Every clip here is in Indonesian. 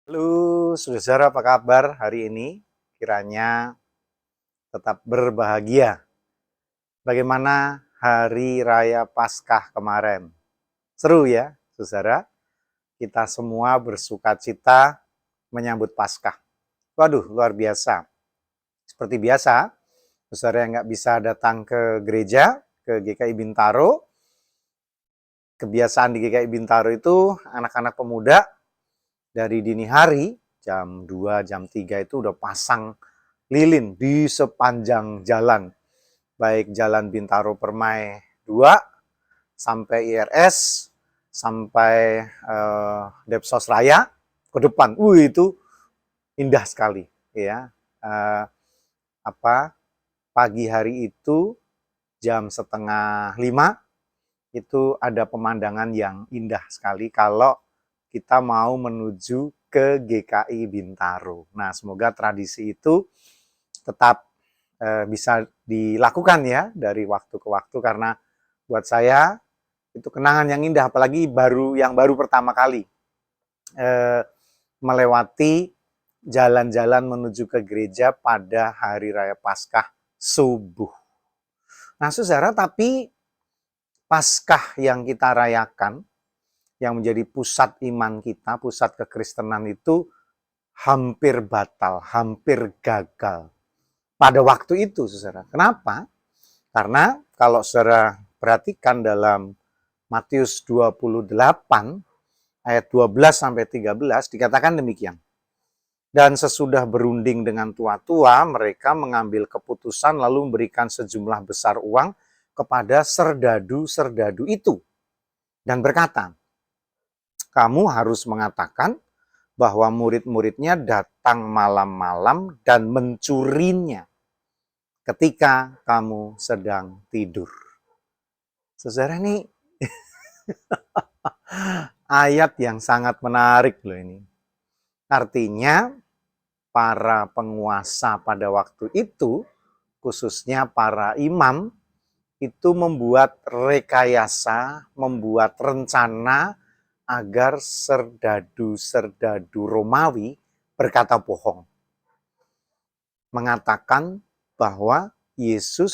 Halo, saudara apa kabar hari ini? Kiranya tetap berbahagia. Bagaimana hari raya Paskah kemarin? Seru ya, saudara? Kita semua bersuka cita menyambut Paskah. Waduh, luar biasa. Seperti biasa, saudara yang nggak bisa datang ke gereja, ke GKI Bintaro, kebiasaan di GKI Bintaro itu anak-anak pemuda dari dini hari, jam 2, jam 3 itu udah pasang lilin di sepanjang jalan, baik Jalan Bintaro Permai 2 sampai IRS, sampai Depsos Raya ke depan. Itu indah sekali ya. Eh, apa Pagi hari itu jam setengah 5 itu ada pemandangan yang indah sekali kalau kita mau menuju ke GKI Bintaro. Nah, semoga tradisi itu tetap bisa dilakukan ya dari waktu ke waktu, karena buat saya itu kenangan yang indah, apalagi yang baru pertama kali eh, melewati jalan-jalan menuju ke gereja pada hari raya Paskah subuh. Nah, saudara, tapi Paskah yang kita rayakan, yang menjadi pusat iman kita, pusat kekristenan itu hampir batal, hampir gagal pada waktu itu, saudara. Kenapa? Karena kalau saudara perhatikan dalam Matius 28 ayat 12 sampai 13 dikatakan demikian. Dan sesudah berunding dengan tua-tua, mereka mengambil keputusan lalu memberikan sejumlah besar uang kepada serdadu-serdadu itu. Dan berkata, kamu harus mengatakan bahwa murid-muridnya datang malam-malam dan mencurinya ketika kamu sedang tidur. Saudara, ini ayat yang sangat menarik loh ini. Artinya para penguasa pada waktu itu, khususnya para imam, itu membuat rekayasa, membuat rencana agar serdadu-serdadu Romawi berkata bohong. Mengatakan bahwa Yesus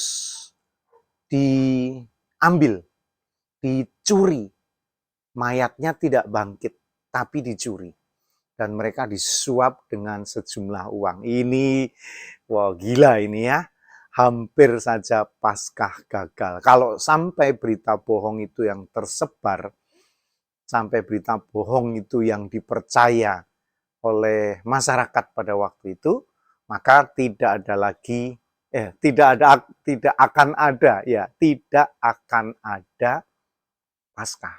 diambil, dicuri. Mayatnya tidak bangkit, tapi dicuri. Dan mereka disuap dengan sejumlah uang. Ini, wah gila ini ya. Hampir saja Paskah gagal. Kalau sampai berita bohong itu yang tersebar, sampai berita bohong itu yang dipercaya oleh masyarakat pada waktu itu, maka tidak akan ada Paskah.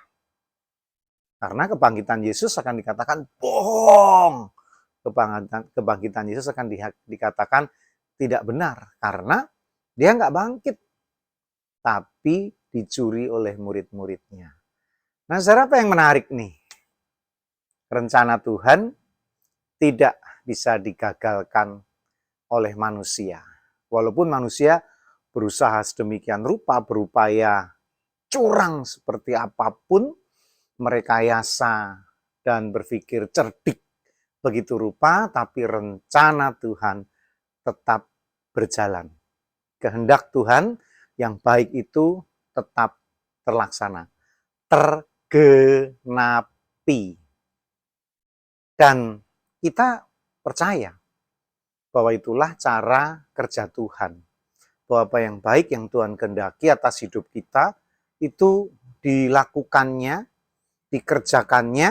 Karena kebangkitan Yesus akan dikatakan bohong. Kebangkitan Yesus akan dikatakan tidak benar karena dia nggak bangkit, tapi dicuri oleh murid-muridnya. Nah, saudara, apa yang menarik nih? Rencana Tuhan tidak bisa digagalkan oleh manusia. Walaupun manusia berusaha sedemikian rupa, berupaya curang seperti apapun, merekayasa dan berpikir cerdik begitu rupa, tapi rencana Tuhan tetap berjalan. Kehendak Tuhan yang baik itu tetap terlaksana, tergenapi. Dan kita percaya bahwa itulah cara kerja Tuhan. Bahwa apa yang baik yang Tuhan kehendaki atas hidup kita itu dilakukannya, dikerjakannya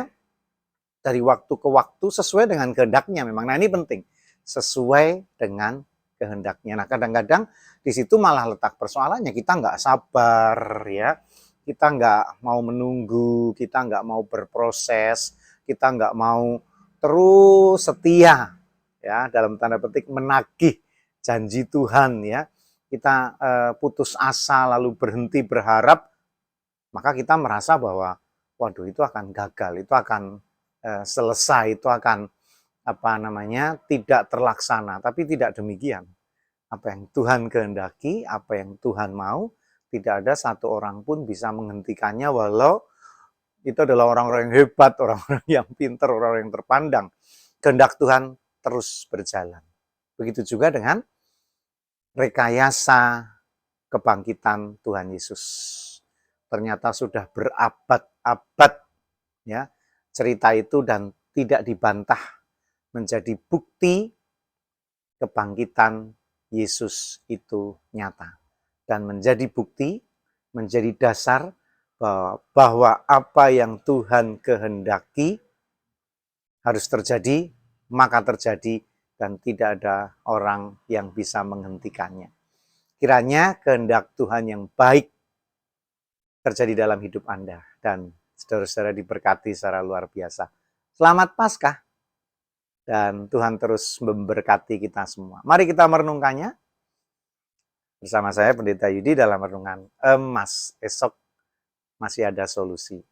dari waktu ke waktu sesuai dengan kehendaknya memang. Nah, ini penting. Sesuai dengan kehendaknya. Nah, kadang-kadang di situ malah letak persoalannya. Kita nggak sabar ya. Kita nggak mau menunggu, kita nggak mau berproses, kita nggak mau terus setia ya, dalam tanda petik menagih janji Tuhan ya. Kita putus asa lalu berhenti berharap, maka kita merasa bahwa waduh itu akan gagal, itu akan selesai, itu akan tidak terlaksana. Tapi tidak demikian. Apa yang Tuhan kehendaki, apa yang Tuhan mau, tidak ada satu orang pun bisa menghentikannya, walau itu adalah orang-orang yang hebat, orang-orang yang pintar, orang-orang yang terpandang. kehendak Tuhan terus berjalan. Begitu juga dengan rekayasa kebangkitan Tuhan Yesus. Ternyata sudah berabad-abad ya cerita itu dan tidak dibantah, menjadi bukti kebangkitan Yesus itu nyata. Dan menjadi bukti, menjadi dasar bahwa apa yang Tuhan kehendaki harus terjadi, maka terjadi, dan tidak ada orang yang bisa menghentikannya. Kiranya kehendak Tuhan yang baik terjadi dalam hidup Anda, dan saudara-saudara diberkati secara luar biasa. Selamat Paskah, dan Tuhan terus memberkati kita semua. Mari kita merenungkannya bersama saya Pendeta Yudi dalam renungan emas. Esok masih ada solusi.